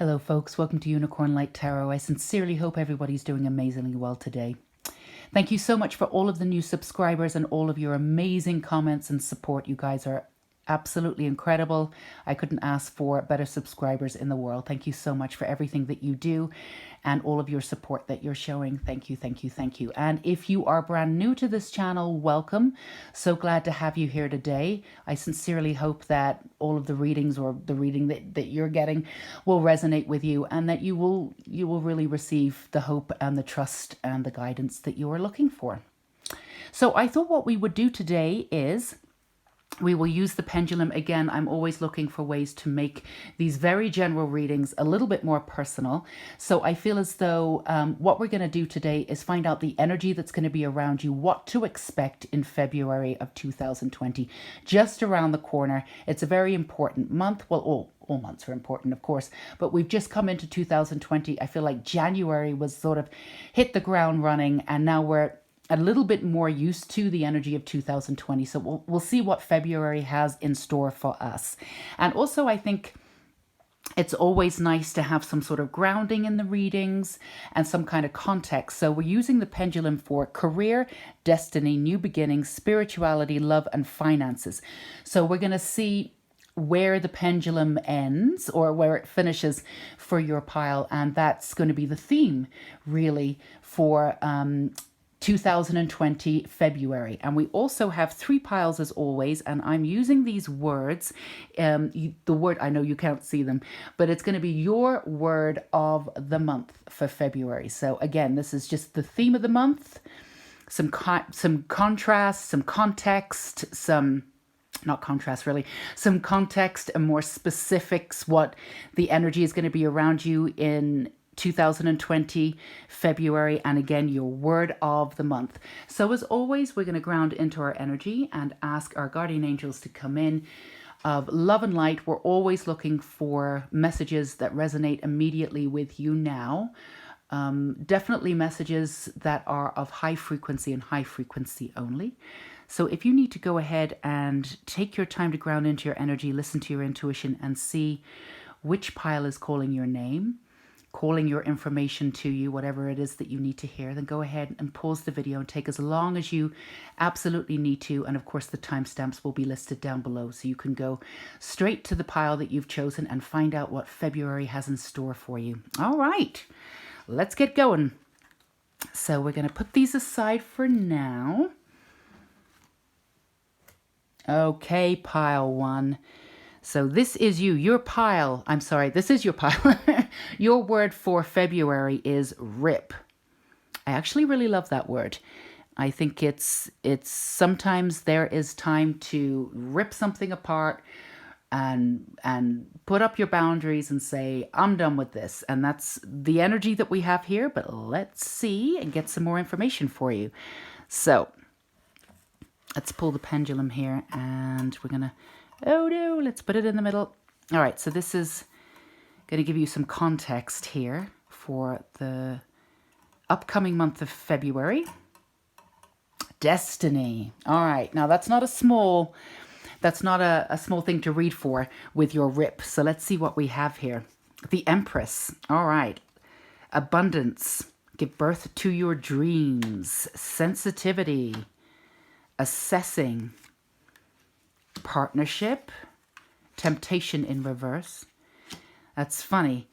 Hello folks, welcome to Unicorn Light Tarot. I sincerely hope everybody's doing amazingly well today. Thank you so much for all of the new subscribers and all of your amazing comments and support. You guys are absolutely incredible. I couldn't ask for better subscribers in the world. Thank you so much for everything that you do and all of your support that you're showing. Thank you, thank you, thank you. And if you are brand new to this channel, welcome. So glad to have you here today. I sincerely hope that all of the readings or the reading that you're getting will resonate with you and that you will really receive the hope and the trust and the guidance that you are looking for. So I thought what we would do today is we will use the pendulum. Again, I'm always looking for ways to make these very general readings a little bit more personal. So I feel as though what we're going to do today is find out the energy that's going to be around you, what to expect in February of 2020, just around the corner. It's a very important month. Well, all months are important, of course, but we've just come into 2020. I feel like January was sort of hit the ground running, and now we're a little bit more used to the energy of 2020. So we'll see what February has in store for us. And also, I think it's always nice to have some sort of grounding in the readings and some kind of context. So we're using the pendulum for career, destiny, new beginnings, spirituality, love, and finances. So we're going to see where the pendulum ends or where it finishes for your pile. And that's going to be the theme, really, for 2020 February. And we also have 3 piles as always, and I'm using these words. The word, I know you can't see them, but it's going to be your word of the month for February. So again, this is just the theme of the month, some contrast, some context, not contrast really, some context and more specifics, what the energy is going to be around you in 2020 February, and again your word of the month. So as always, we're going to ground into our energy and ask our guardian angels to come in of love and light. We're always looking for messages that resonate immediately with you now. Definitely messages that are of high frequency and high frequency only. So if you need to go ahead and take your time to ground into your energy, listen to your intuition and see which pile is calling your name, calling your information to you, whatever it is that you need to hear, then go ahead and pause the video and take as long as you absolutely need to. And of course, the timestamps will be listed down below, so you can go straight to the pile that you've chosen and find out what February has in store for you. All right, let's get going. So we're going to put these aside for now. Okay, pile 1. So this is you, your pile. I'm sorry, this is your pile. Your word for February is rip. I actually really love that word. I think it's sometimes there is time to rip something apart and put up your boundaries and say, I'm done with this. And that's the energy that we have here. But let's see and get some more information for you. So let's pull the pendulum here, and we're going to, oh no, let's put it in the middle. All right, so this is going to give you some context here for the upcoming month of February. Destiny. All right, now that's not a small thing to read for with your rip. So let's see what we have here. The Empress. All right. Abundance. Give birth to your dreams. Sensitivity. Assessing. Partnership. Temptation in reverse. That's funny.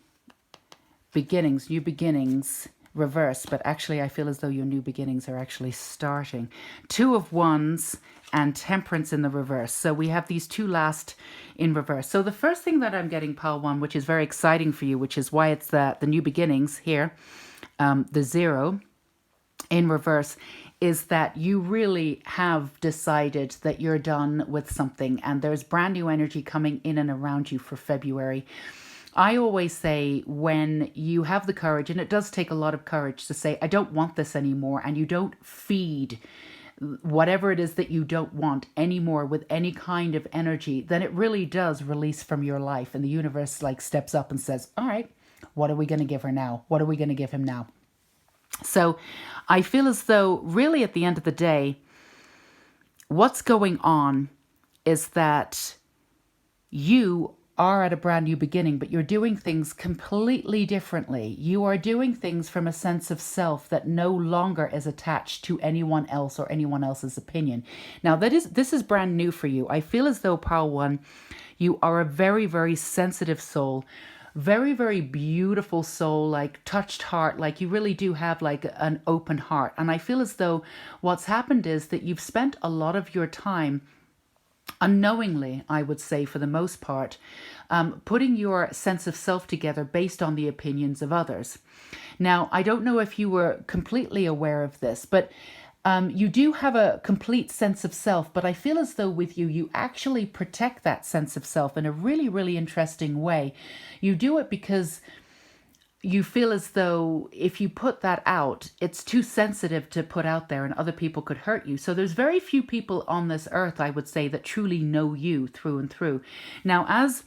Beginnings, new beginnings, reverse, but actually I feel as though your new beginnings are actually starting. 2 of Wands and Temperance in the reverse. So we have these 2 last in reverse. So the first thing that I'm getting, pile 1, which is very exciting for you, which is why it's the new beginnings here, the 0 in reverse, is that you really have decided that you're done with something, and there's brand new energy coming in and around you for February. I always say, when you have the courage, and it does take a lot of courage to say, I don't want this anymore, and you don't feed whatever it is that you don't want anymore with any kind of energy, then it really does release from your life, and the universe like steps up and says, all right, what are we going to give her now? What are we going to give him now? So I feel as though really at the end of the day, what's going on is that you are at a brand new beginning, but you're doing things completely differently. You are doing things from a sense of self that no longer is attached to anyone else or anyone else's opinion. Now, this is brand new for you. I feel as though, Pile 1, you are a very, very sensitive soul, very, very beautiful soul, like touched heart, like you really do have like an open heart. And I feel as though what's happened is that you've spent a lot of your time unknowingly, I would say for the most part, putting your sense of self together based on the opinions of others. Now, I don't know if you were completely aware of this, but you do have a complete sense of self, but I feel as though with you, you actually protect that sense of self in a really, really interesting way. You do it because you feel as though if you put that out, it's too sensitive to put out there and other people could hurt you. So there's very few people on this earth, I would say, that truly know you through and through. Now, as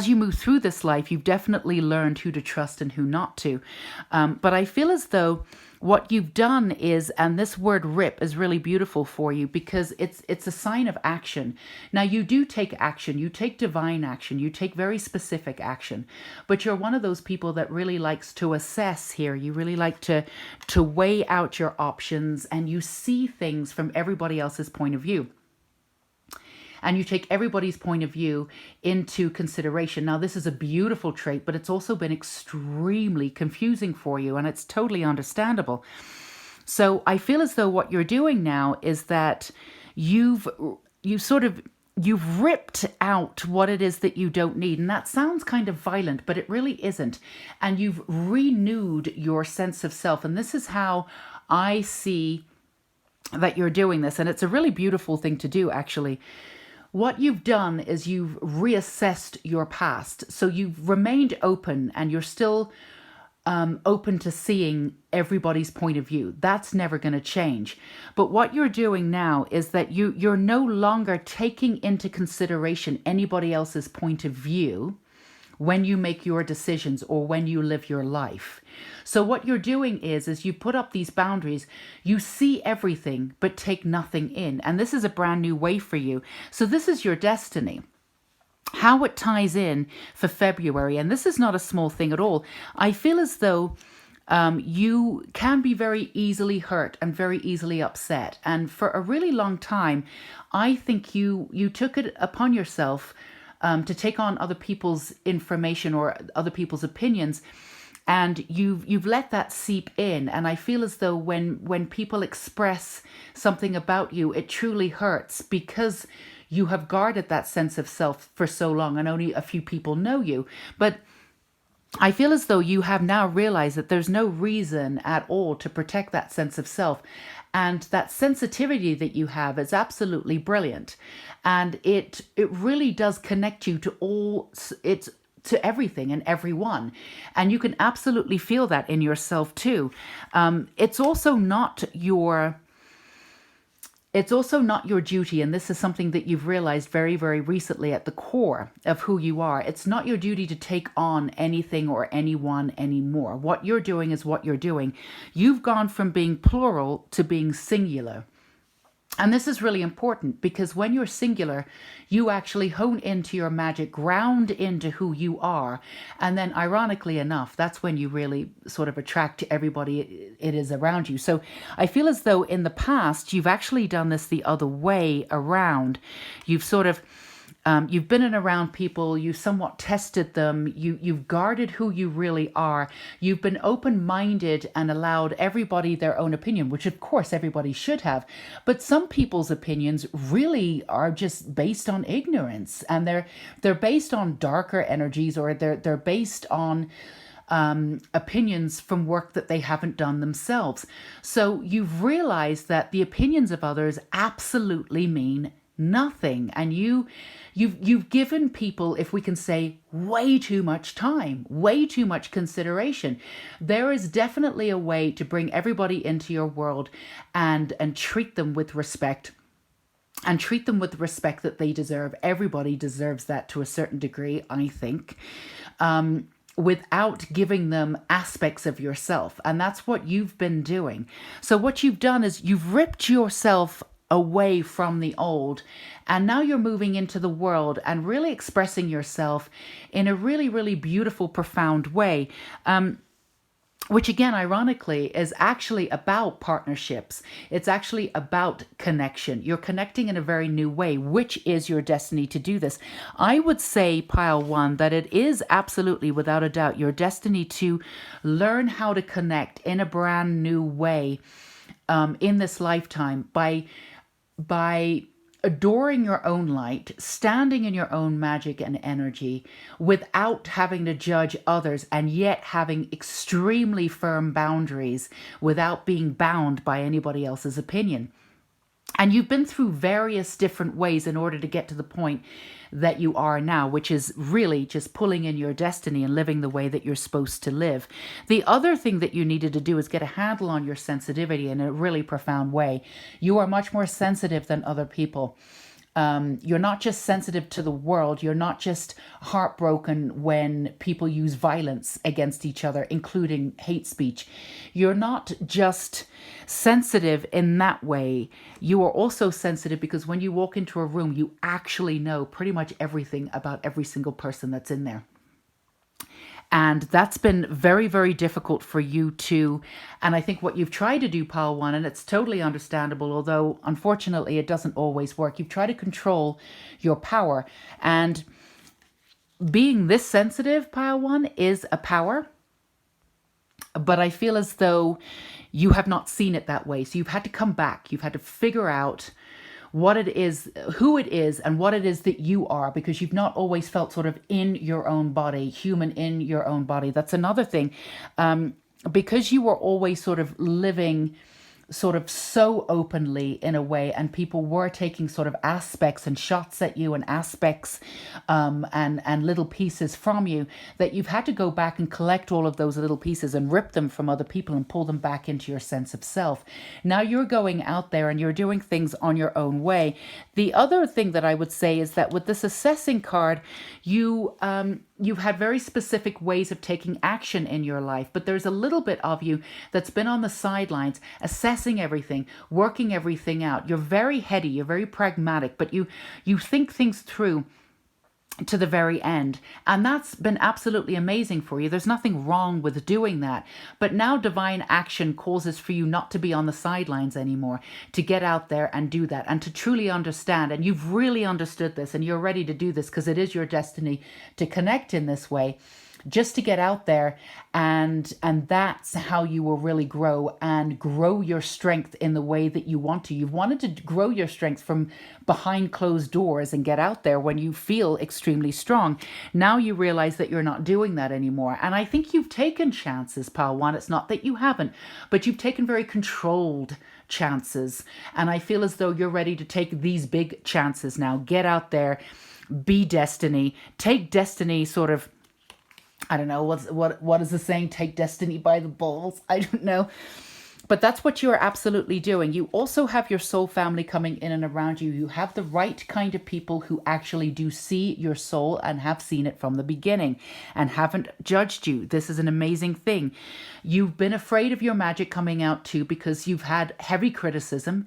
you move through this life, you've definitely learned who to trust and who not to. But I feel as though what you've done is, and this word rip is really beautiful for you because it's a sign of action. Now, you do take action, you take divine action, you take very specific action, but you're one of those people that really likes to assess here. You really like to weigh out your options, and you see things from everybody else's point of view. And you take everybody's point of view into consideration. Now, this is a beautiful trait, but it's also been extremely confusing for you, and it's totally understandable. So I feel as though what you're doing now is that you've ripped out what it is that you don't need. And that sounds kind of violent, but it really isn't. And you've renewed your sense of self. And this is how I see that you're doing this. And it's a really beautiful thing to do, actually. What you've done is you've reassessed your past. So you've remained open, and you're still open to seeing everybody's point of view. That's never going to change. But what you're doing now is that you're no longer taking into consideration anybody else's point of view when you make your decisions or when you live your life. So what you're doing is you put up these boundaries, you see everything but take nothing in. And this is a brand new way for you. So this is your destiny. How it ties in for February, and this is not a small thing at all. I feel as though you can be very easily hurt and very easily upset. And for a really long time, I think you took it upon yourself to take on other people's information or other people's opinions, and you've let that seep in. And I feel as though when people express something about you, it truly hurts because you have guarded that sense of self for so long, and only a few people know you. But I feel as though you have now realized that there's no reason at all to protect that sense of self. And that sensitivity that you have is absolutely brilliant. And it really does connect you to everything and everyone. And you can absolutely feel that in yourself too. It's also not your duty, and this is something that you've realized very, very recently at the core of who you are. It's not your duty to take on anything or anyone anymore. What you're doing is what you're doing. You've gone from being plural to being singular. And this is really important because when you're singular, you actually hone into your magic, ground into who you are. And then ironically enough, that's when you really sort of attract everybody it is around you. So I feel as though in the past, you've actually done this the other way around. You've sort of you've been in around people, you've somewhat tested them, you've guarded who you really are, you've been open-minded and allowed everybody their own opinion, which of course everybody should have. But some people's opinions really are just based on ignorance, and they're based on darker energies, or they're based on opinions from work that they haven't done themselves. So you've realized that the opinions of others absolutely mean nothing, and you've given people, if we can say, way too much time, way too much consideration. There is definitely a way to bring everybody into your world and treat them with respect, and treat them with the respect that they deserve. Everybody deserves that to a certain degree, I think, without giving them aspects of yourself. And that's what you've been doing. So what you've done is you've ripped yourself away from the old, and now you're moving into the world and really expressing yourself in a really, really beautiful, profound way. Which again, ironically, is actually about partnerships. It's actually about connection. You're connecting in a very new way, which is your destiny to do this. I would say, pile one, that it is absolutely, without a doubt, your destiny to learn how to connect in a brand new way in this lifetime by adoring your own light, standing in your own magic and energy without having to judge others, and yet having extremely firm boundaries without being bound by anybody else's opinion. And you've been through various different ways in order to get to the point that you are now, which is really just pulling in your destiny and living the way that you're supposed to live. The other thing that you needed to do is get a handle on your sensitivity in a really profound way. You are much more sensitive than other people. You're not just sensitive to the world. You're not just heartbroken when people use violence against each other, including hate speech. You're not just sensitive in that way. You are also sensitive because when you walk into a room, you actually know pretty much everything about every single person that's in there. And that's been very, very difficult for you too. And I think what you've tried to do, pile one, and it's totally understandable, although unfortunately it doesn't always work. You've tried to control your power. And being this sensitive, pile one, is a power. But I feel as though you have not seen it that way. So you've had to come back. You've had to figure out what it is, who it is, and what it is that you are, because you've not always felt sort of in your own body, human in your own body. That's another thing. Because you were always sort of living sort of so openly in a way, and people were taking sort of aspects and shots at you and aspects and little pieces from you, that you've had to go back and collect all of those little pieces and rip them from other people and pull them back into your sense of self. Now you're going out there and you're doing things on your own way. The other thing that I would say is that with this assessing card, you've had very specific ways of taking action in your life, but there's a little bit of you that's been on the sidelines, assessing everything, working everything out. You're very heady, you're very pragmatic, but you think things through to the very end. And that's been absolutely amazing for you. There's nothing wrong with doing that. But now divine action causes for you not to be on the sidelines anymore, to get out there and do that and to truly understand. And you've really understood this and you're ready to do this because it is your destiny to connect in this way. Just to get out there, and that's how you will really grow and grow your strength in the way that you want to. You've wanted to grow your strength from behind closed doors and get out there when you feel extremely strong. Now you realize that you're not doing that anymore. And I think you've taken chances, pile one. It's not that you haven't, but you've taken very controlled chances. And I feel as though you're ready to take these big chances now. Get out there, be destiny, take destiny sort of, I don't know, what is the saying? Take destiny by the balls? I don't know. But that's what you're absolutely doing. You also have your soul family coming in and around you. You have the right kind of people who actually do see your soul and have seen it from the beginning and haven't judged you. This is an amazing thing. You've been afraid of your magic coming out too because you've had heavy criticism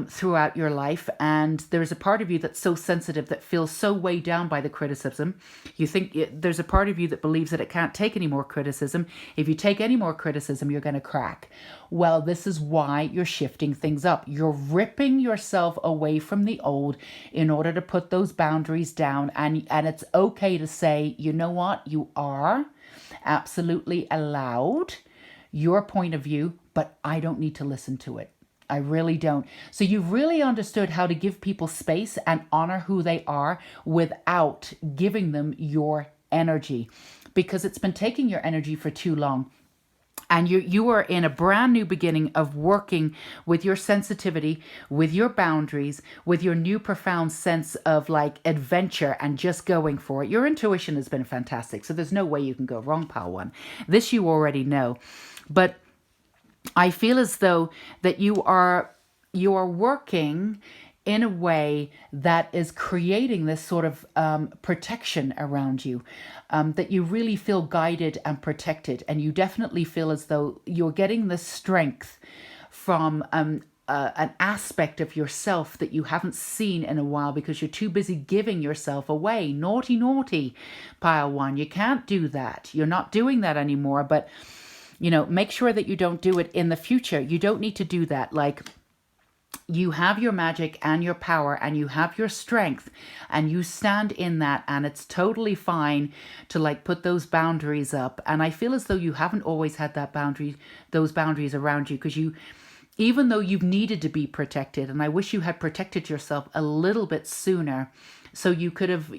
throughout your life. And there's a part of you that's so sensitive that feels so weighed down by the criticism. You think there's a part of you that believes that it can't take any more criticism. If you take any more criticism, you're going to crack. Well, this is why you're shifting things up. You're ripping yourself away from the old in order to put those boundaries down. And it's okay to say, you know what? You are absolutely allowed your point of view, but I don't need to listen to it. I really don't. So you've really understood how to give people space and honor who they are without giving them your energy, because it's been taking your energy for too long. And you are in a brand new beginning of working with your sensitivity, with your boundaries, with your new profound sense of like adventure and just going for it. Your intuition has been fantastic. So there's no way you can go wrong, pal one. This you already know. But I feel as though that you are working in a way that is creating this sort of protection around you, that you really feel guided and protected. And you definitely feel as though you're getting the strength from an aspect of yourself that you haven't seen in a while because you're too busy giving yourself away. Naughty, naughty, pile one. You can't do that. You're not doing that anymore. But, you know, make sure that you don't do it in the future. You don't need to do that. Like, you have your magic and your power and you have your strength and you stand in that, and it's totally fine to like put those boundaries up. And I feel as though you haven't always had those boundaries around you, because even though you've needed to be protected, and I wish you had protected yourself a little bit sooner, so you could have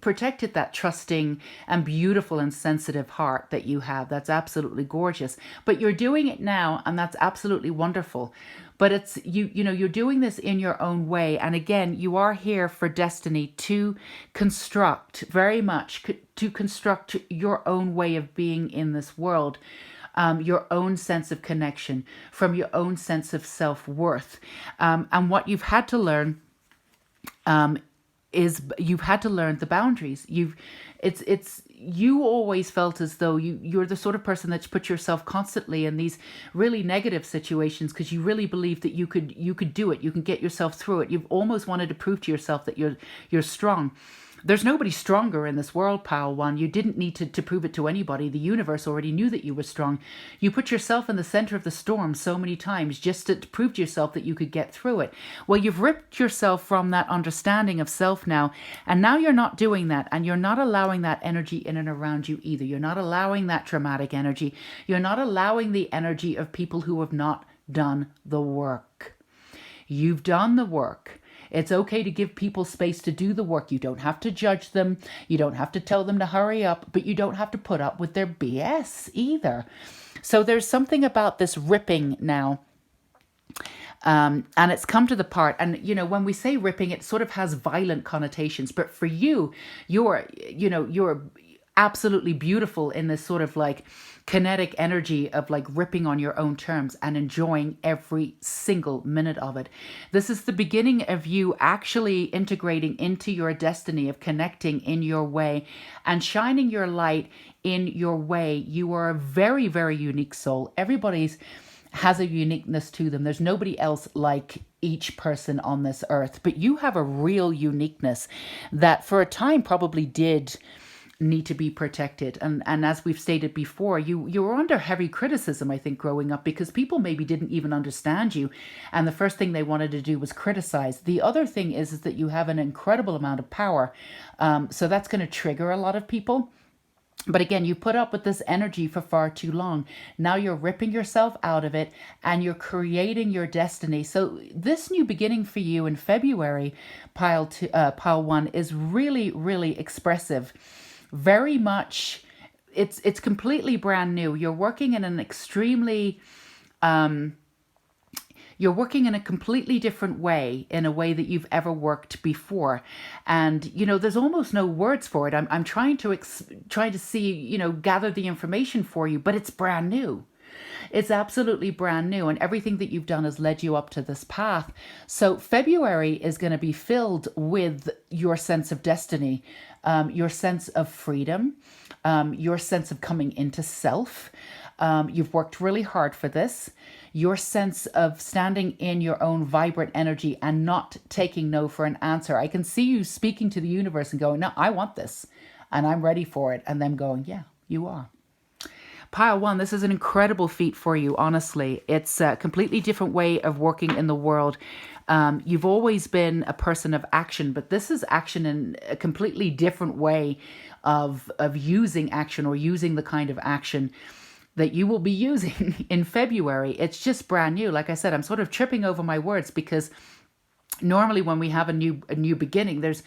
protected that trusting and beautiful and sensitive heart that you have. That's absolutely gorgeous. But you're doing it now, and that's absolutely wonderful. But it's you know, you're doing this in your own way. And again, you are here for destiny to construct, very much to construct your own way of being in this world. Your own sense of connection, from your own sense of self-worth. And what you've had to learn is you've had to learn the boundaries. You always felt as though you're the sort of person that's put yourself constantly in these really negative situations because you really believe that you could do it. You can get yourself through it. You've almost wanted to prove to yourself that you're strong. There's nobody stronger in this world, pile one. You didn't need to prove it to anybody. The universe already knew that you were strong. You put yourself in the center of the storm so many times just to prove to yourself that you could get through it. Well, you've ripped yourself from that understanding of self now, and now you're not doing that, and you're not allowing that energy in and around you either. You're not allowing that traumatic energy. You're not allowing the energy of people who have not done the work. You've done the work. It's okay to give people space to do the work. You don't have to judge them. You don't have to tell them to hurry up, but you don't have to put up with their BS either. So there's something about this ripping now. And it's come to the part, and you know, when we say ripping, it sort of has violent connotations, but for you, you're absolutely beautiful in this sort of like kinetic energy of like ripping on your own terms and enjoying every single minute of it. This is the beginning of you actually integrating into your destiny of connecting in your way and shining your light in your way. You are a very, very unique soul. Everybody's has a uniqueness to them. There's nobody else like each person on this earth, but you have a real uniqueness that for a time probably did need to be protected. And as we've stated before, you were under heavy criticism, I think, growing up, because people maybe didn't even understand you. And the first thing they wanted to do was criticize. The other thing is that you have an incredible amount of power. So that's going to trigger a lot of people. But again, you put up with this energy for far too long. Now you're ripping yourself out of it and you're creating your destiny. So this new beginning for you in February, pile one, is really, really expressive. Very much, it's completely brand new. You're working in an extremely, you're working in a completely different way, in a way that you've ever worked before. And, you know, there's almost no words for it. I'm trying to see, you know, gather the information for you, but it's brand new. It's absolutely brand new, and everything that you've done has led you up to this path. So February is going to be filled with your sense of destiny, your sense of freedom, your sense of coming into self. You've worked really hard for this. Your sense of standing in your own vibrant energy and not taking no for an answer. I can see you speaking to the universe and going, no, I want this and I'm ready for it. And them going, yeah, you are. Pile one, this is an incredible feat for you, honestly. It's a completely different way of working in the world. You've always been a person of action, but this is action in a completely different way of using action, or using the kind of action that you will be using in February. It's just brand new. Like I said, I'm sort of tripping over my words because normally when we have a new beginning, there's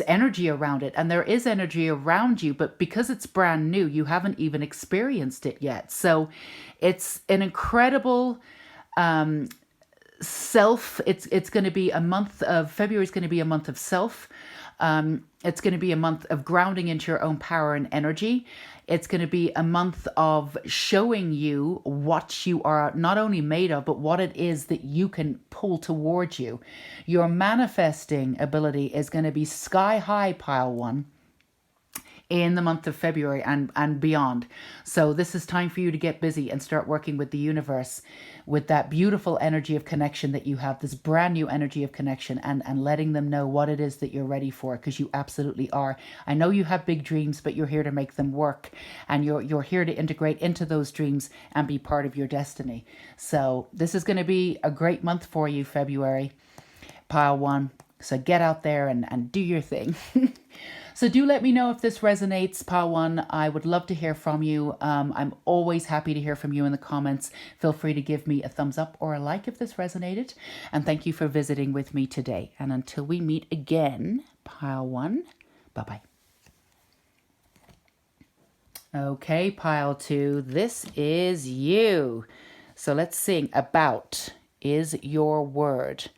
energy around it, and there is energy around you, but because it's brand new, you haven't even experienced it yet. So it's an incredible self. It's going to be a month of February is going to be a month of self. It's going to be a month of grounding into your own power and energy. It's going to be a month of showing you what you are not only made of, but what it is that you can pull towards you. Your manifesting ability is going to be sky high, pile one. in the month of February and beyond. So this is time for you to get busy and start working with the universe, with that beautiful energy of connection that you have, this brand new energy of connection, and letting them know what it is that you're ready for, because you absolutely are. I know you have big dreams, but you're here to make them work, and you're here to integrate into those dreams and be part of your destiny. So this is going to be a great month for you, February, pile one. So get out there and do your thing. So do let me know if this resonates, pile one. I would love to hear from you. I'm always happy to hear from you in the comments. Feel free to give me a thumbs up or a like if this resonated. And thank you for visiting with me today. And until we meet again, pile one, bye-bye. Okay, pile two, this is you. So let's sing. About is your word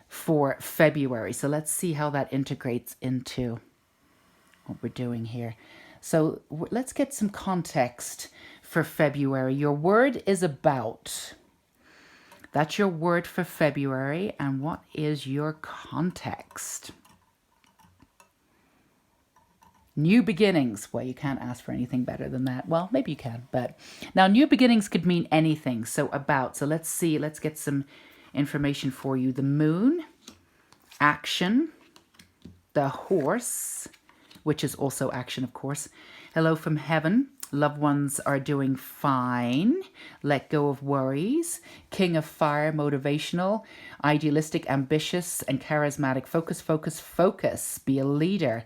for February. So let's see how that integrates into what we're doing here. So let's get some context for February. Your word is about. That's your word for February. And what is your context? New beginnings. Well, you can't ask for anything better than that. Well, maybe you can, but now new beginnings could mean anything. So about. So let's see. Let's get some information for you. The moon, action, the horse, which is also action, of course. Hello from heaven. Loved ones are doing fine. Let go of worries. King of fire, motivational, idealistic, ambitious, and charismatic. Focus, focus, focus. Be a leader.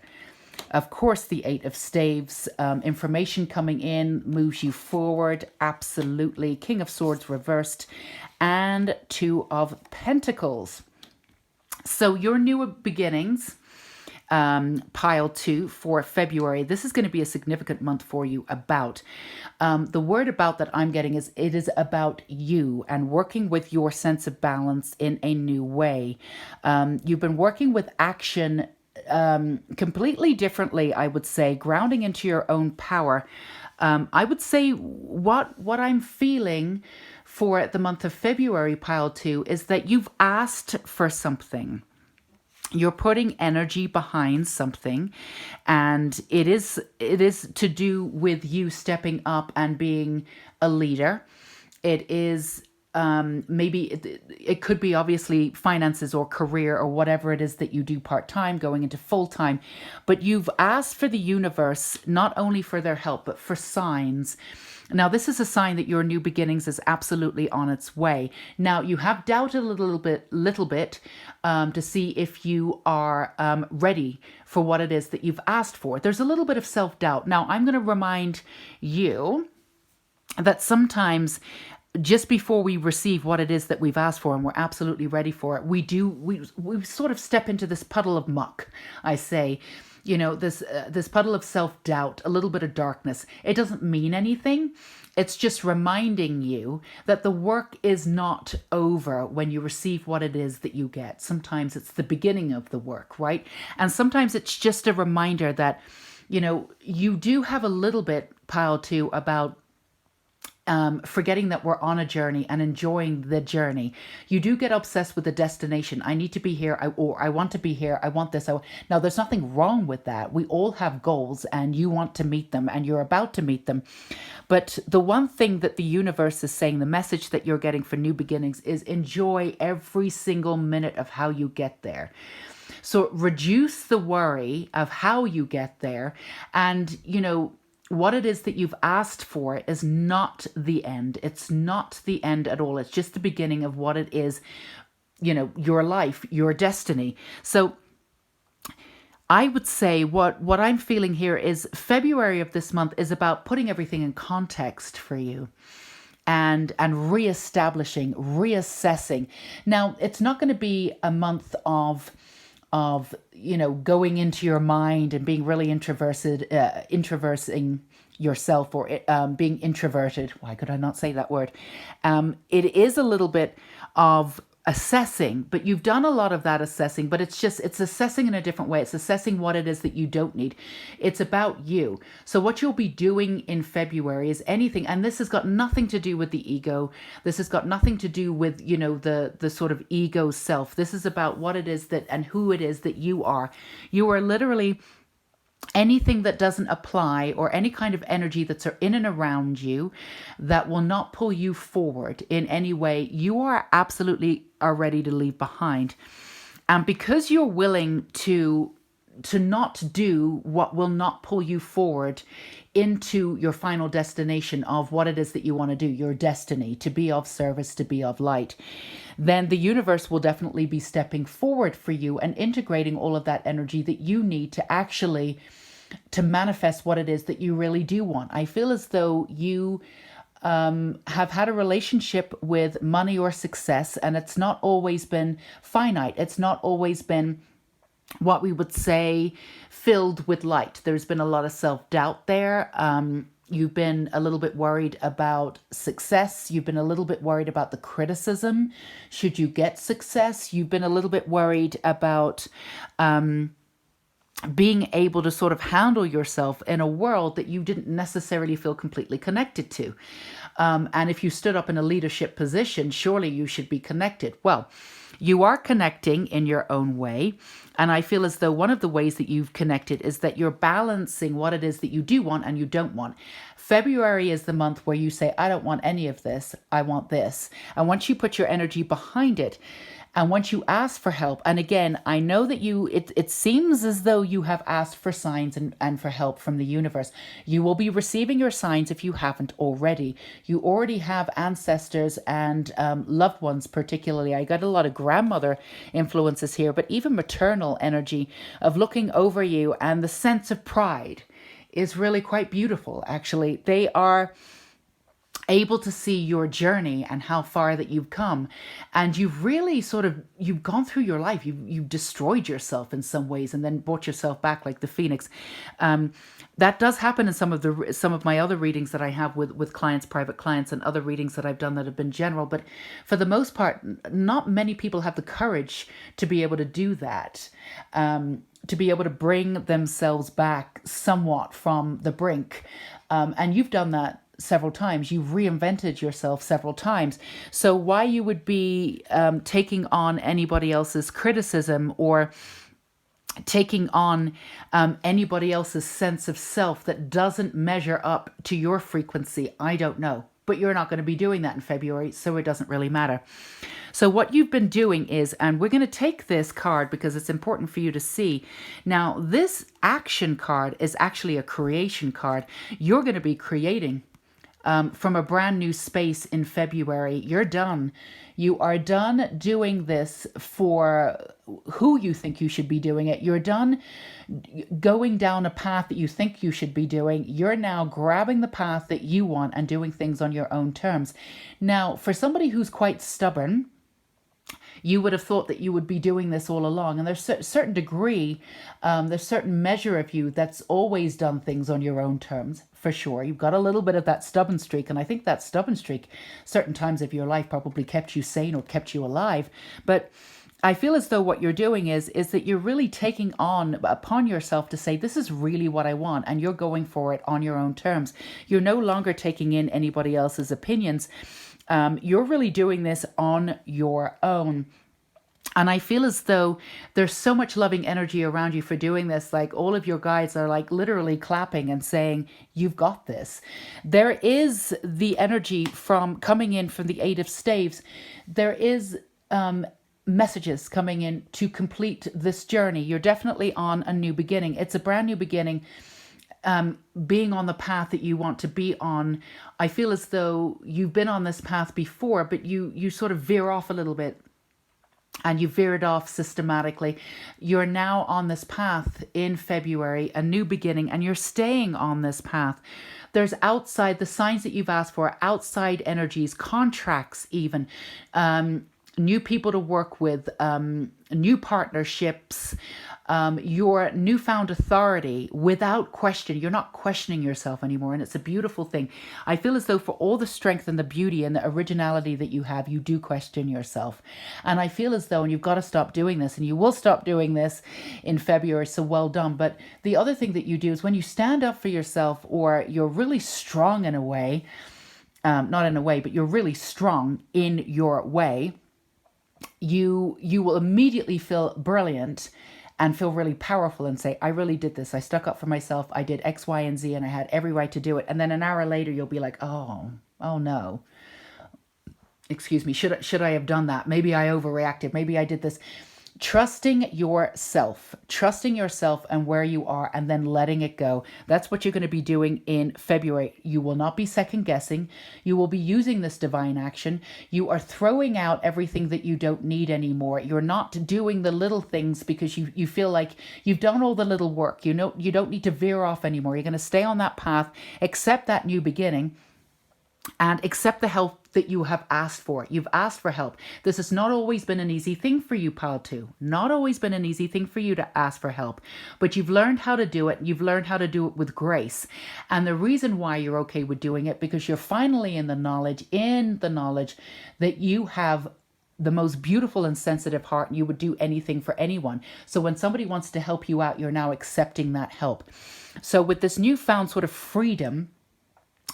Of course, the Eight of Staves, information coming in, moves you forward. Absolutely. King of Swords reversed. And Two of Pentacles. So your new beginnings, pile two for February. This is going to be a significant month for you. About the word about that I'm getting is it is about you and working with your sense of balance in a new way. You've been working with action completely differently, I would say, grounding into your own power. I would say what I'm feeling for the month of February, pile two, is that you've asked for something. You're putting energy behind something, and it is to do with you stepping up and being a leader. It is maybe it could be obviously finances or career or whatever it is that you do part-time, going into full-time, but you've asked for the universe not only for their help but for signs. Now, this is a sign that your new beginnings is absolutely on its way. Now, you have doubted a little bit to see if you are ready for what it is that you've asked for. There's a little bit of self-doubt. Now, I'm going to remind you that sometimes just before we receive what it is that we've asked for and we're absolutely ready for it, we sort of step into this puddle of muck, I say. You know, this puddle of self-doubt, a little bit of darkness. It doesn't mean anything. It's just reminding you that the work is not over when you receive what it is that you get. Sometimes it's the beginning of the work, right? And sometimes it's just a reminder that, you know, you do have a little bit, pile two, about forgetting that we're on a journey and enjoying the journey. You do get obsessed with the destination. I need to be here, or I want to be here, I want this. Now, there's nothing wrong with that. We all have goals and you want to meet them and you're about to meet them. But the one thing that the universe is saying, the message that you're getting for new beginnings, is enjoy every single minute of how you get there. So reduce the worry of how you get there, and, you know, what it is that you've asked for is not the end. It's not the end at all. It's just the beginning of what it is, you know, your life, your destiny. So I would say what I'm feeling here is February of this month is about putting everything in context for you and reestablishing, reassessing. Now, it's not going to be a month of you know, going into your mind and being really introversing yourself, or being introverted. Why could I not say that word? It is a little bit of assessing, but you've done a lot of that assessing, but it's assessing in a different way. It's assessing what it is that you don't need. It's about you. So what you'll be doing in February is anything, and this has got nothing to do with the ego. This has got nothing to do with, you know, the sort of ego self. This is about what it is that, and who it is that you are. You are literally anything that doesn't apply, or any kind of energy that's in and around you that will not pull you forward in any way, you are ready to leave behind. And because you're willing to not do what will not pull you forward into your final destination of what it is that you want to do, your destiny, to be of service, to be of light, then the universe will definitely be stepping forward for you and integrating all of that energy that you need to actually to manifest what it is that you really do want. I feel as though you have had a relationship with money or success, and it's not always been finite. It's not always been what we would say filled with light. There's been a lot of self-doubt there. You've been a little bit worried about success. You've been a little bit worried about the criticism. Should you get success? You've been a little bit worried about being able to sort of handle yourself in a world that you didn't necessarily feel completely connected to. And if you stood up in a leadership position, surely you should be connected. Well, you are connecting in your own way. And I feel as though one of the ways that you've connected is that you're balancing what it is that you do want and you don't want. February is the month where you say, I don't want any of this. I want this. And once you put your energy behind it, and once you ask for help, and again, I know that it seems as though you have asked for signs and for help from the universe. You will be receiving your signs if you haven't already. You already have ancestors and loved ones, particularly. I got a lot of grandmother influences here, but even maternal energy of looking over you, and the sense of pride is really quite beautiful, actually. They are able to see your journey and how far that you've come, and you've really you've gone through your life, you've destroyed yourself in some ways and then brought yourself back like the phoenix. That does happen in some of my other readings that I have with clients, private clients, and other readings that I've done that have been general. But for the most part, not many people have the courage to be able to do that, to be able to bring themselves back somewhat from the brink. And you've done that several times. You've reinvented yourself several times. So why you would be taking on anybody else's criticism, or taking on anybody else's sense of self that doesn't measure up to your frequency, I don't know. But you're not going to be doing that in February, so it doesn't really matter. So what you've been doing is, and we're going to take this card because it's important for you to see. Now, this action card is actually a creation card. You're going to be creating from a brand new space in February. You're done. You are done doing this for who you think you should be doing it. You're done going down a path that you think you should be doing. You're now grabbing the path that you want and doing things on your own terms. Now, for somebody who's quite stubborn, you would have thought that you would be doing this all along. And there's a certain degree, there's certain measure of you that's always done things on your own terms, for sure. You've got a little bit of that stubborn streak. And I think that stubborn streak, certain times of your life, probably kept you sane or kept you alive. But I feel as though what you're doing is that you're really taking on upon yourself to say, this is really what I want. And you're going for it on your own terms. You're no longer taking in anybody else's opinions. You're really doing this on your own. And I feel as though there's so much loving energy around you for doing this. Like, all of your guides are like literally clapping and saying, you've got this. There is the energy from coming in from the Eight of Staves. There is messages coming in to complete this journey. You're definitely on a new beginning. It's a brand new beginning. Being on the path that you want to be on. I feel as though you've been on this path before, but you sort of veer off a little bit, and you veered off systematically. You're now on this path in February, a new beginning, and you're staying on this path. There's outside, the signs that you've asked for, outside energies, contracts even, new people to work with, new partnerships, your newfound authority without question. You're not questioning yourself anymore, and it's a beautiful thing. I feel as though for all the strength and the beauty and the originality that you have, you do question yourself. And I feel as though, and you've got to stop doing this, and you will stop doing this in February, so well done. But the other thing that you do is when you stand up for yourself, or you're really strong in a way, not in a way, but you're really strong in your way, you will immediately feel brilliant and feel really powerful and say, I really did this. I stuck up for myself. I did X, Y, and Z, and I had every right to do it. And then an hour later, you'll be like, oh no. Excuse me. Should I have done that? Maybe I overreacted. Maybe I did this. Trusting yourself and where you are, and then letting it go. That's what you're going to be doing in February. You will not be second guessing. You will be using this divine action. You are throwing out everything that you don't need anymore. You're not doing the little things because you feel like you've done all the little work. You know, you don't need to veer off anymore. You're going to stay on that path, accept that new beginning, and accept the help that you have asked for. You've asked for help. This has not always been an easy thing for you, pile 2. Not always been an easy thing for you to ask for help. But you've learned how to do it. You've learned how to do it with grace. And the reason why you're okay with doing it, because you're finally in the knowledge that you have the most beautiful and sensitive heart, and you would do anything for anyone. So when somebody wants to help you out, you're now accepting that help. So with this newfound sort of freedom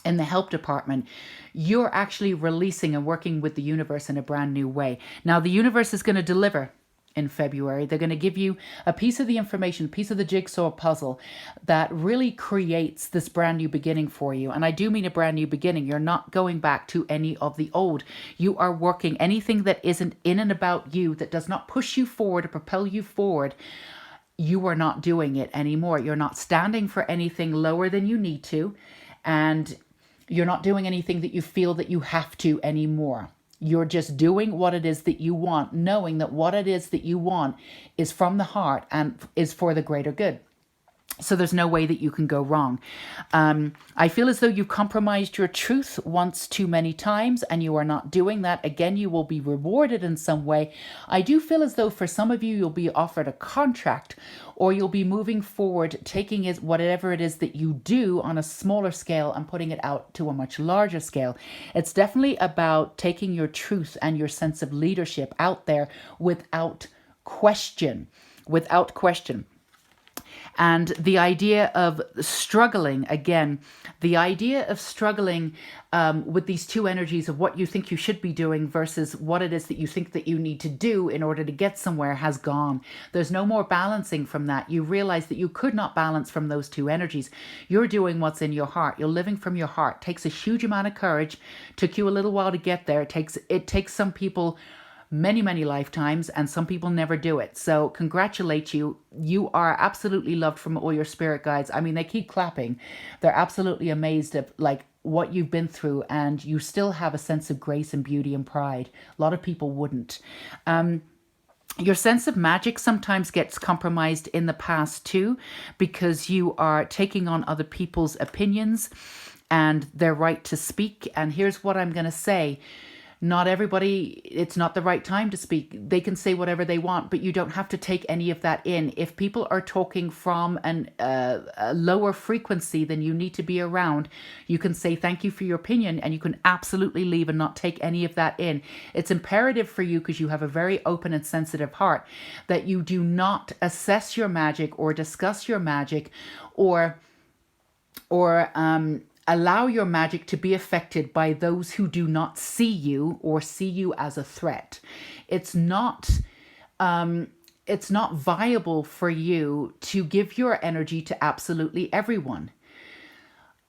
in the help department, you're actually releasing and working with the universe in a brand new way. Now, the universe is going to deliver in February. They're going to give you a piece of the information, a piece of the jigsaw puzzle that really creates this brand new beginning for you. And I do mean a brand new beginning. You're not going back to any of the old. You are working anything that isn't in and about you, that does not push you forward or propel you forward. You are not doing it anymore. You're not standing for anything lower than you need to. And you're not doing anything that you feel that you have to anymore. You're just doing what it is that you want, knowing that what it is that you want is from the heart and is for the greater good. So there's no way that you can go wrong. I feel as though you've compromised your truth once too many times, and you are not doing that. Again, you will be rewarded in some way. I do feel as though for some of you, you'll be offered a contract, or you'll be moving forward, taking it, whatever it is that you do on a smaller scale and putting it out to a much larger scale. It's definitely about taking your truth and your sense of leadership out there without question. And the idea of struggling, again, the idea of struggling with these two energies of what you think you should be doing versus what it is that you think that you need to do in order to get somewhere has gone. There's no more balancing from that. You realize that you could not balance from those two energies. You're doing what's in your heart. You're living from your heart. It takes a huge amount of courage. Took you a little while to get there. It takes some people many lifetimes, and some people never do it. So congratulate you. You are absolutely loved from all your spirit guides. I mean, they keep clapping. They're absolutely amazed at like what you've been through, and you still have a sense of grace and beauty and pride. A lot of people wouldn't. Your sense of magic sometimes gets compromised in the past too, because you are taking on other people's opinions and their right to speak. And here's what I'm going to say. Not everybody, it's not the right time to speak. They can say whatever they want, but you don't have to take any of that in. If people are talking from a lower frequency than you need to be around, you can say thank you for your opinion, and you can absolutely leave and not take any of that in. It's imperative for you, because you have a very open and sensitive heart, that you do not assess your magic or discuss your magic or allow your magic to be affected by those who do not see you or see you as a threat. It's not viable for you to give your energy to absolutely everyone.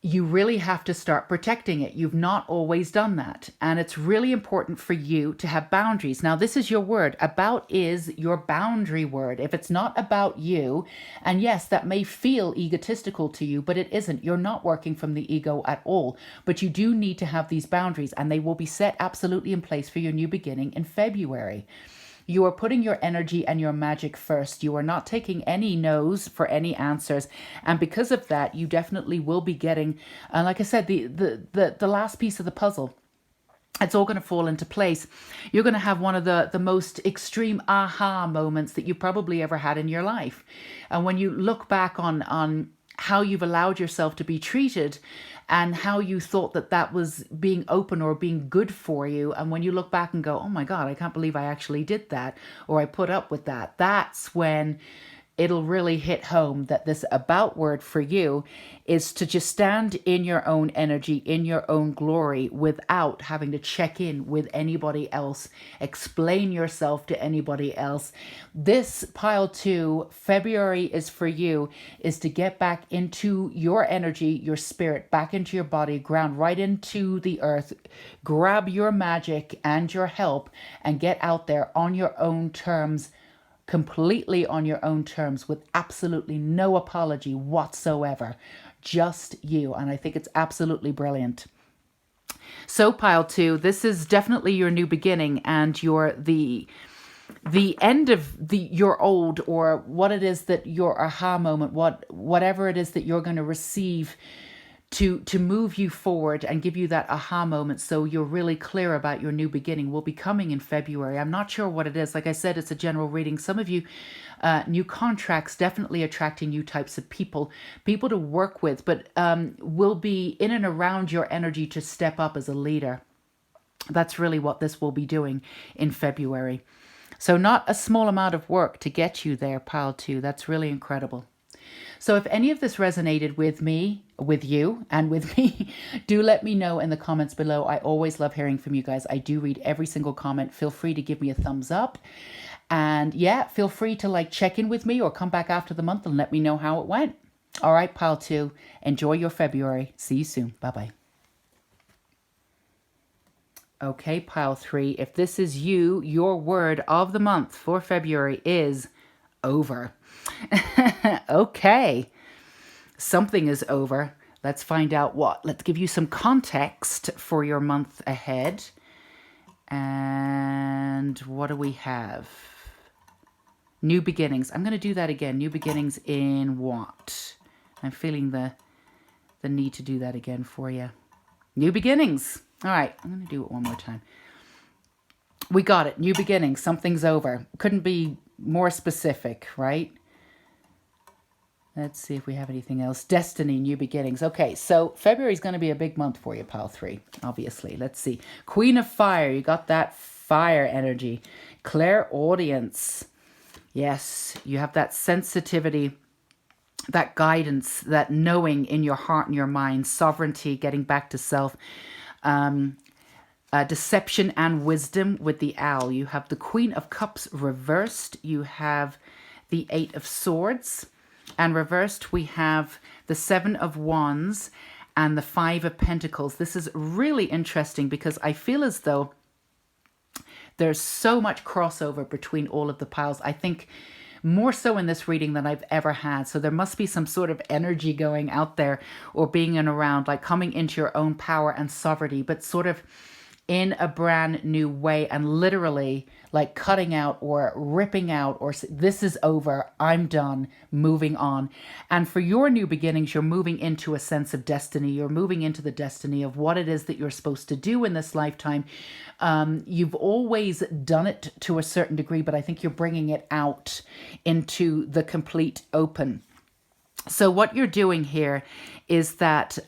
You really have to start protecting it. You've not always done that. And it's really important for you to have boundaries. Now, this is your word. About is your boundary word. If it's not about you, and yes, that may feel egotistical to you, but it isn't. You're not working from the ego at all. But you do need to have these boundaries, and they will be set absolutely in place for your new beginning in February. You are putting your energy and your magic first. You are not taking any no's for any answers. And because of that, you definitely will be getting, like I said, the last piece of the puzzle. It's all going to fall into place. You're going to have one of the most extreme aha moments that you probably ever had in your life. And when you look back on how you've allowed yourself to be treated and how you thought that was being open or being good for you, and when you look back and go, oh my God, I can't believe I actually did that, or I put up with that, that's when it'll really hit home that this about word for you is to just stand in your own energy, in your own glory, without having to check in with anybody else, explain yourself to anybody else. This pile 2, February is for you, is to get back into your energy, your spirit, back into your body, ground right into the earth, grab your magic and your help, and get out there on your own terms, completely on your own terms, with absolutely no apology whatsoever. Just you. And I think it's absolutely brilliant. So pile 2, this is definitely your new beginning, and you're the end of your old, or what it is that your aha moment, whatever it is that you're going to receive to move you forward and give you that aha moment, so you're really clear about your new beginning, will be coming in February. I'm not sure what it is. Like I said, it's a general reading. Some of you, new contracts, definitely attracting new types of people to work with, but will be in and around your energy to step up as a leader. That's really what this will be doing in February. So not a small amount of work to get you there, pile 2. That's really incredible. So if any of this resonated with me, with you, and with me, do let me know in the comments below. I always love hearing from you guys. I do read every single comment. Feel free to give me a thumbs up. And yeah, feel free to check in with me or come back after the month and let me know how it went. All right, pile 2, enjoy your February. See you soon. Bye-bye. Okay, pile 3, if this is you, your word of the month for February is over. Okay, something is over. Let's find out what. Let's give you some context for your month ahead. And what do we have? New beginnings. I'm going to do that again. New beginnings in what? I'm feeling the need to do that again for you. New beginnings. All right, I'm going to do it one more time. We got it. New beginnings. Something's over. Couldn't be more specific, right? Let's see if we have anything else. Destiny, new beginnings. Okay, so February is going to be a big month for you, pile 3, obviously. Let's see. Queen of Fire. You got that fire energy. Clairaudience. Yes, you have that sensitivity, that guidance, that knowing in your heart and your mind. Sovereignty, getting back to self. Deception and wisdom with the owl. You have the Queen of Cups reversed. You have the 8 of Swords. And reversed, we have the 7 of Wands and the 5 of Pentacles. This is really interesting because I feel as though there's so much crossover between all of the piles. I think more so in this reading than I've ever had. So there must be some sort of energy going out there or being in around, like coming into your own power and sovereignty, but sort of in a brand new way, and literally like cutting out or ripping out, or this is over, I'm done, moving on. And for your new beginnings, you're moving into a sense of destiny. You're moving into the destiny of what it is that you're supposed to do in this lifetime. You've always done it to a certain degree, but I think you're bringing it out into the complete open. So what you're doing here is that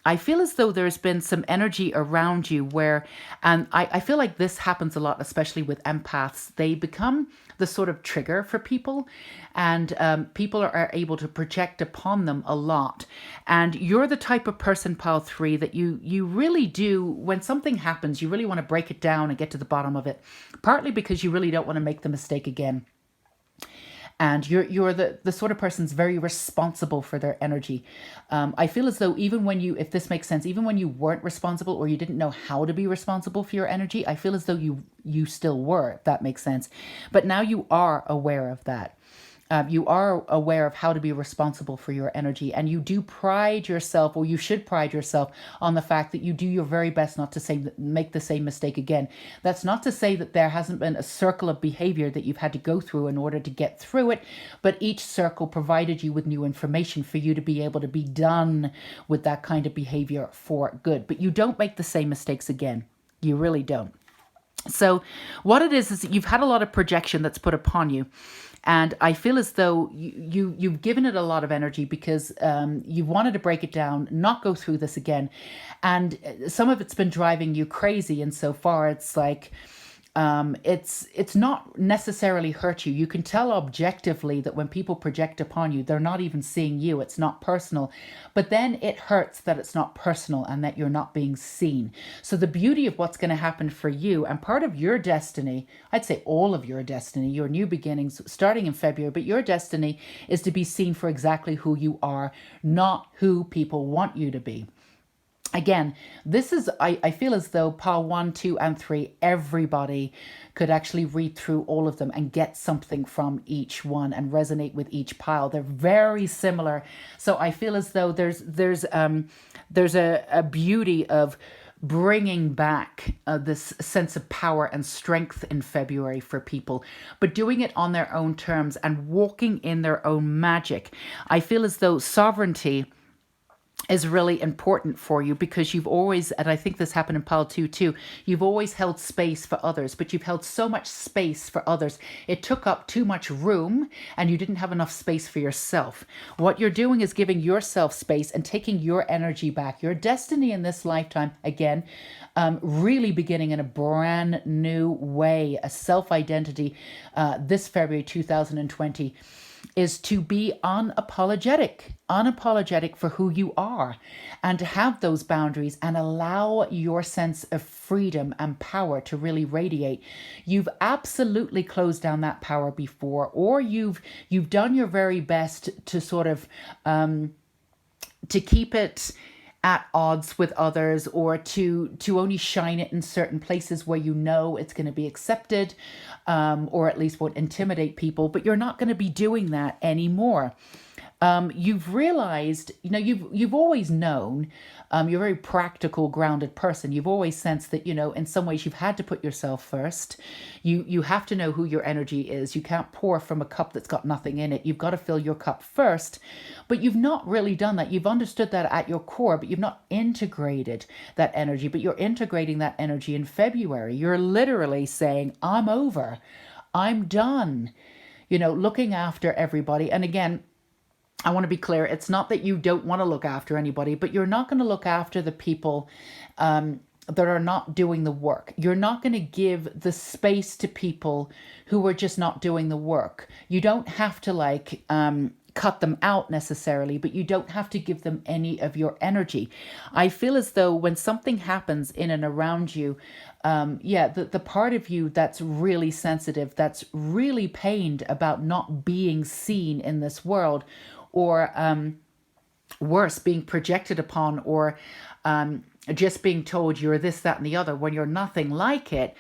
I feel as though there's been some energy around you where, and I feel like this happens a lot, especially with empaths. They become the sort of trigger for people, and people are able to project upon them a lot. And you're the type of person, pile 3, that you really do, when something happens, you really want to break it down and get to the bottom of it, partly because you really don't want to make the mistake again. And you're the sort of person that's very responsible for their energy. I feel as though even when you, if this makes sense, even when you weren't responsible or you didn't know how to be responsible for your energy, I feel as though you still were, if that makes sense. But now you are aware of that. You are aware of how to be responsible for your energy, and you do pride yourself, or you should pride yourself, on the fact that you do your very best not to make the same mistake again. That's not to say that there hasn't been a circle of behavior that you've had to go through in order to get through it, but each circle provided you with new information for you to be able to be done with that kind of behavior for good. But you don't make the same mistakes again. You really don't. So what it is that you've had a lot of projection that's put upon you. And I feel as though you've given it a lot of energy because you wanted to break it down, not go through this again. And some of it's been driving you crazy. And so far, it's like It's not necessarily hurt you. You can tell objectively that when people project upon you, they're not even seeing you. It's not personal. But then it hurts that it's not personal and that you're not being seen. So the beauty of what's going to happen for you and part of your destiny, I'd say all of your destiny, your new beginnings starting in February, but your destiny is to be seen for exactly who you are, not who people want you to be. Again, this is, I feel as though pile 1, 2, and 3, everybody could actually read through all of them and get something from each one and resonate with each pile. They're very similar. So I feel as though there's a beauty of bringing back this sense of power and strength in February for people, but doing it on their own terms and walking in their own magic. I feel as though sovereignty is really important for you because you've always, and I think this happened in pile 2 too, you've always held space for others, but you've held so much space for others. It took up too much room and you didn't have enough space for yourself. What you're doing is giving yourself space and taking your energy back. Your destiny in this lifetime, again, really beginning in a brand new way, a self-identity this February 2020. Is to be unapologetic for who you are and to have those boundaries and allow your sense of freedom and power to really radiate. You've absolutely closed down that power before, or you've done your very best to sort of to keep it at odds with others, or to only shine it in certain places where you know it's going to be accepted, or at least won't intimidate people. But you're not going to be doing that anymore. You've realized, you've always known, you're a very practical, grounded person. You've always sensed that, in some ways you've had to put yourself first. You have to know who your energy is. You can't pour from a cup that's got nothing in it. You've got to fill your cup first, but you've not really done that. You've understood that at your core, but you've not integrated that energy, but you're integrating that energy in February. You're literally saying, I'm over, I'm done, looking after everybody. And again, I want to be clear, it's not that you don't want to look after anybody, but you're not going to look after the people that are not doing the work. You're not going to give the space to people who are just not doing the work. You don't have to cut them out necessarily, but you don't have to give them any of your energy. I feel as though when something happens in and around you, the part of you that's really sensitive, that's really pained about not being seen in this world, or worse, being projected upon, or just being told you're this, that, and the other when you're nothing like it.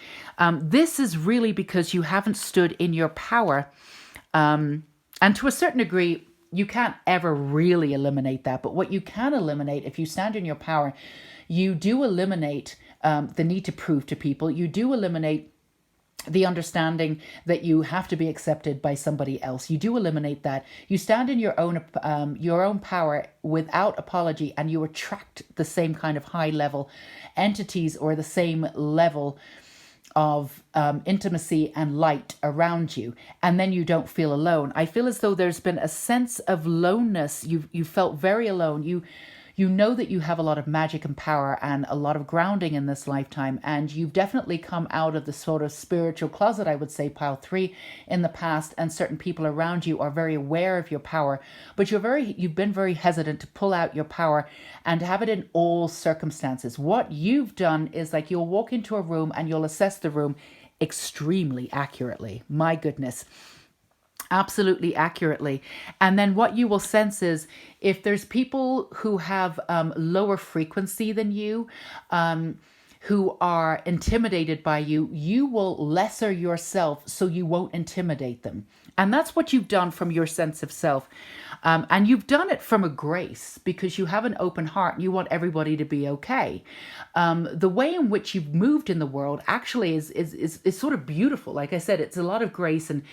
This is really because you haven't stood in your power. And to a certain degree, you can't ever really eliminate that. But what you can eliminate, if you stand in your power, you do eliminate the need to prove to people. You do eliminate the understanding that you have to be accepted by somebody else. You do eliminate that. You stand in your own power without apology, and you attract the same kind of high level entities or the same level of intimacy and light around you, and then you don't feel alone. I feel as though there's been a sense of loneness. You felt very alone. You know that you have a lot of magic and power and a lot of grounding in this lifetime, and you've definitely come out of the sort of spiritual closet, I would say, pile 3, in the past, and certain people around you are very aware of your power, but you've been very hesitant to pull out your power and to have it in all circumstances. What you've done is you'll walk into a room and you'll assess the room extremely accurately. My goodness. Absolutely accurately. And then what you will sense is if there's people who have lower frequency than you, who are intimidated by you, you will lesser yourself so you won't intimidate them. And that's what you've done from your sense of self. And you've done it from a grace because you have an open heart and you want everybody to be okay. The way in which you've moved in the world actually is sort of beautiful. Like I said, it's a lot of grace, and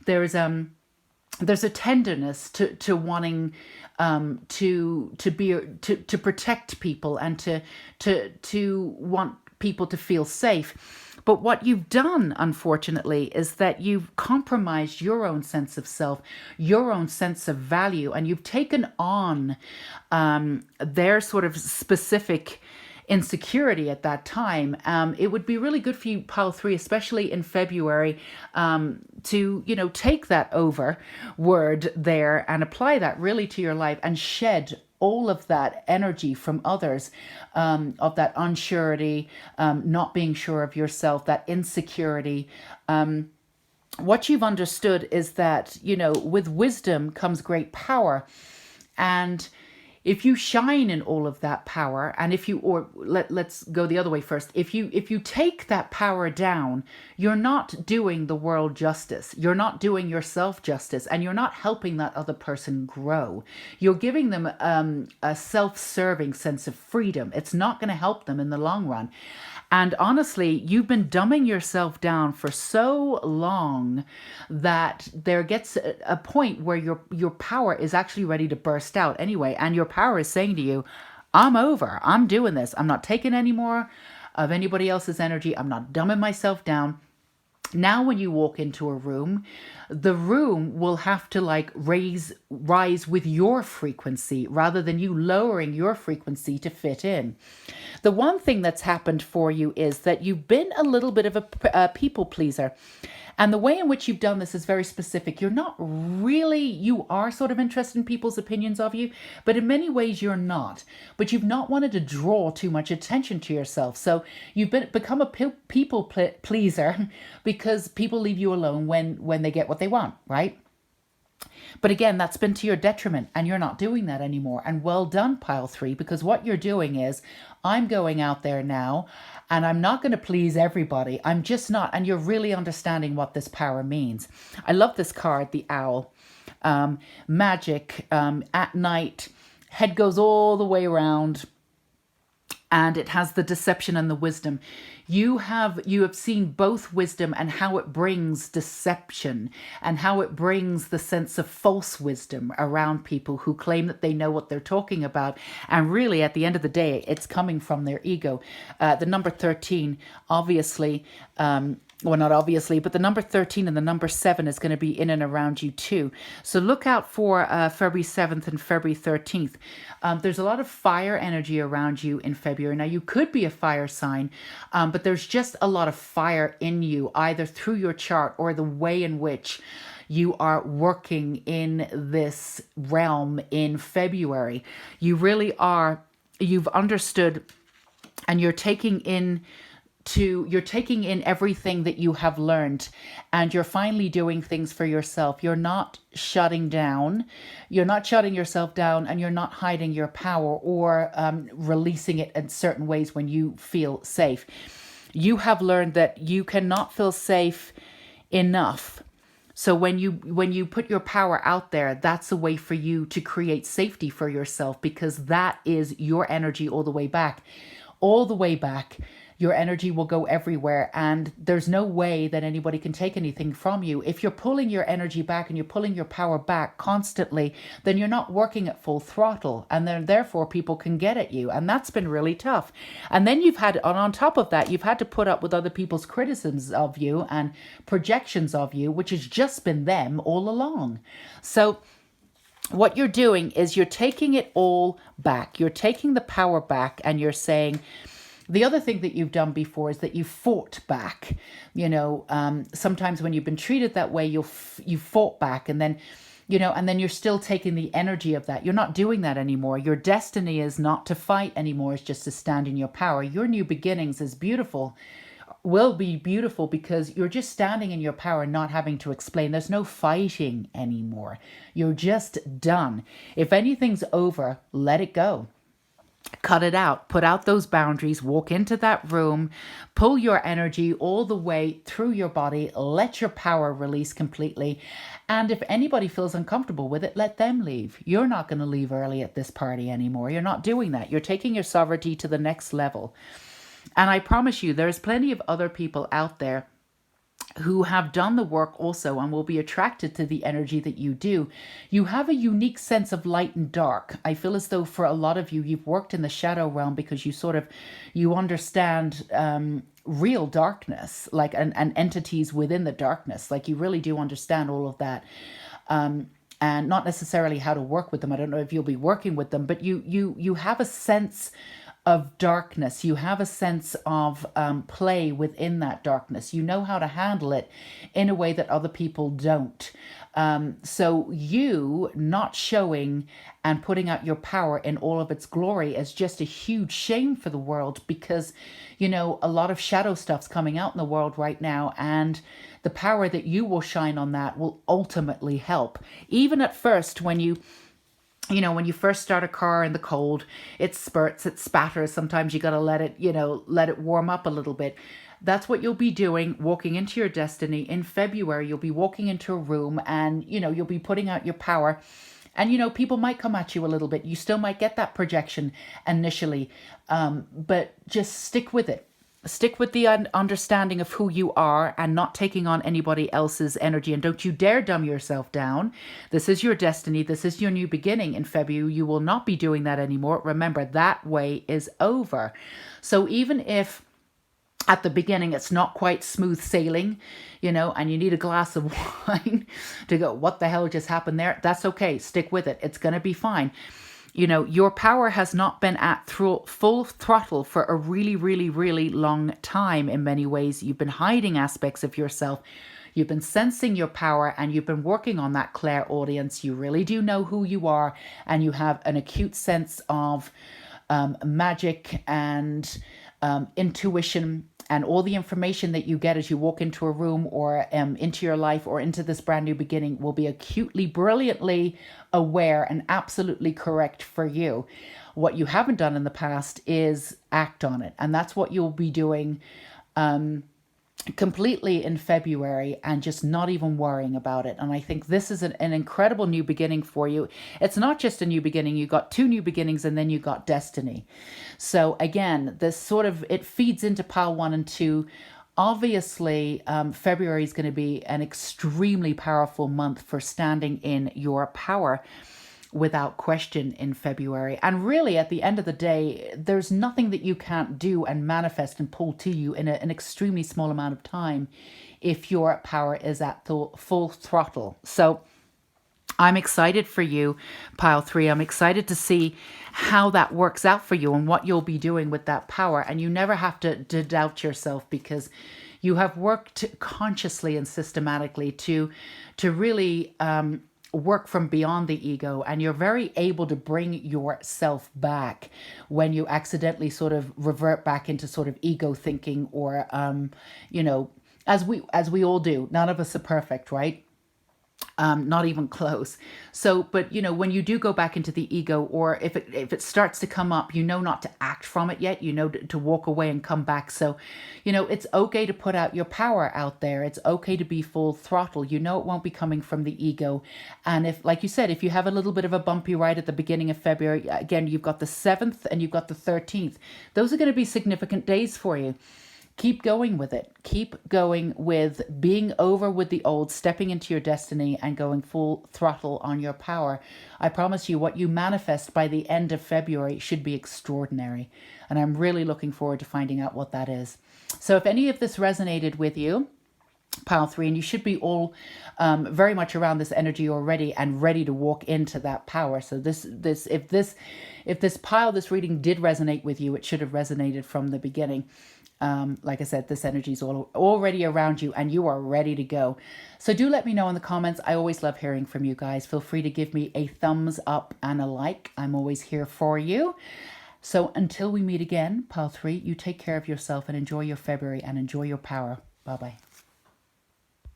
there's a tenderness to wanting to protect people and to want people to feel safe. But what you've done, unfortunately, is that you've compromised your own sense of self, your own sense of value, and you've taken on their sort of specific insecurity at that time, it would be really good for you, pile 3, especially in February, to, take that over word there and apply that really to your life and shed all of that energy from others, of that unsurety, not being sure of yourself, that insecurity. What you've understood is that, with wisdom comes great power. And if you shine in all of that power, and let's go the other way first. If you take that power down, you're not doing the world justice. You're not doing yourself justice, and you're not helping that other person grow. You're giving them a self-serving sense of freedom. It's not going to help them in the long run. And honestly, you've been dumbing yourself down for so long that there gets a point where your power is actually ready to burst out anyway. And your power is saying to you, I'm over. I'm doing this. I'm not taking any more of anybody else's energy. I'm not dumbing myself down. Now, when you walk into a room, the room will have to rise with your frequency rather than you lowering your frequency to fit in. The one thing that's happened for you is that you've been a little bit of a people pleaser. And the way in which you've done this is very specific. You are sort of interested in people's opinions of you, but in many ways you're not. But you've not wanted to draw too much attention to yourself. So you've become a people pleaser because people leave you alone when they get what they want, right? But again, that's been to your detriment, and you're not doing that anymore. And well done, pile 3, because what you're doing is, I'm going out there now and I'm not going to please everybody. I'm just not. And you're really understanding what this power means. I love this card, the owl. Magic, at night, head goes all the way around. And it has the deception and the wisdom. You have seen both wisdom and how it brings deception and how it brings the sense of false wisdom around people who claim that they know what they're talking about. And really, at the end of the day, it's coming from their ego. The number 13, obviously, well, not obviously, but the number 13 and the number 7 is going to be in and around you too. So look out for February 7th and February 13th. There's a lot of fire energy around you in February. Now, you could be a fire sign, but there's just a lot of fire in you, either through your chart or the way in which you are working in this realm in February. You really are, you've understood, and you're taking in everything that you have learned, and you're finally doing things for yourself. You're not shutting down. You're not shutting yourself down, and you're not hiding your power or releasing it in certain ways when you feel safe. You have learned that you cannot feel safe enough. So when you put your power out there, that's a way for you to create safety for yourself, because that is your energy all the way back. All the way back. Your energy will go everywhere, and there's no way that anybody can take anything from you. If you're pulling your energy back and you're pulling your power back constantly, then you're not working at full throttle, and then therefore people can get at you, and that's been really tough. And then on top of that, you've had to put up with other people's criticisms of you and projections of you, which has just been them all along. So what you're doing is you're taking it all back. You're taking the power back, and you're saying, the other thing that you've done before is that you fought back. Sometimes when you've been treated that way, you fought back, and then you're still taking the energy of that. You're not doing that anymore. Your destiny is not to fight anymore. It's just to stand in your power. Your new beginnings is beautiful, will be beautiful, because you're just standing in your power, not having to explain. There's no fighting anymore. You're just done. If anything's over, let it go. Cut it out, put out those boundaries, walk into that room, pull your energy all the way through your body, let your power release completely. And if anybody feels uncomfortable with it, let them leave. You're not going to leave early at this party anymore. You're not doing that. You're taking your sovereignty to the next level. And I promise you, there's plenty of other people out there who have done the work also and will be attracted to the energy that you do. You have a unique sense of light and dark. I feel as though for a lot of you, you've worked in the shadow realm because you understand real darkness, and entities within the darkness. Like, you really do understand all of that. And not necessarily how to work with them. I don't know if you'll be working with them, but you have a sense of darkness. You have a sense of play within that darkness. You know how to handle it in a way that other people don't. So you not showing and putting out your power in all of its glory is just a huge shame for the world, because, you know, a lot of shadow stuff's coming out in the world right now, and the power that you will shine on that will ultimately help. Even at first, when you know, when you first start a car in the cold, it spurts, it spatters. Sometimes you got to let it, you know, let it warm up a little bit. That's what you'll be doing, walking into your destiny. In February, you'll be walking into a room and, you know, you'll be putting out your power. And, you know, people might come at you a little bit. You still might get that projection initially, but just stick with it. Stick with the understanding of who you are and not taking on anybody else's energy. And don't you dare dumb yourself down. This is your destiny. This is your new beginning in February. You will not be doing that anymore. Remember, that way is over. So even if at the beginning it's not quite smooth sailing, you know, and you need a glass of wine to go, what the hell just happened there? That's okay. Stick with it. It's going to be fine. You know, your power has not been at full throttle for a really, really, really long time. In many ways, you've been hiding aspects of yourself. You've been sensing your power, and you've been working on that clairaudience. You really do know who you are, and you have an acute sense of magic and intuition, and all the information that you get as you walk into a room or into your life or into this brand new beginning will be acutely, brilliantly aware and absolutely correct for you. What you haven't done in the past is act on it. And that's what you'll be doing completely in February, and just not even worrying about it. And I think this is an incredible new beginning for you. It's not just a new beginning. You got two new beginnings, and then you got destiny. So again, this sort of, it feeds into pile 1 and 2. Obviously, February is going to be an extremely powerful month for standing in your power, without question, in February. And really, at the end of the day, there's nothing that you can't do and manifest and pull to you in an extremely small amount of time if your power is at full throttle. So I'm excited for you, pile 3. I'm excited to see how that works out for you and what you'll be doing with that power. And you never have to doubt yourself, because you have worked consciously and systematically to really work from beyond the ego, and you're very able to bring yourself back when you accidentally sort of revert back into sort of ego thinking, or you know, as we all do. None of us are perfect, right? Not even close. So, but you know, when you do go back into the ego, or if it starts to come up, you know not to act from it yet, you know to walk away and come back. So, you know, it's okay to put out your power out there. It's okay to be full throttle. You know, it won't be coming from the ego. And if, like you said, if you have a little bit of a bumpy ride at the beginning of February, again, you've got the 7th and you've got the 13th. Those are going to be significant days for you. Keep going with it. Keep going with being over with the old, stepping into your destiny, and going full throttle on your power. I promise you, what you manifest by the end of February should be extraordinary. And I'm really looking forward to finding out what that is. So if any of this resonated with you, pile 3, and you should be all very much around this energy already and ready to walk into that power. So if this pile, this reading did resonate with you, it should have resonated from the beginning. Like I said, this energy is already around you, and you are ready to go. So do let me know in the comments. I always love hearing from you guys. Feel free to give me a thumbs up and a like. I'm always here for you. So until we meet again, pile 3, you take care of yourself and enjoy your February and enjoy your power. Bye-bye.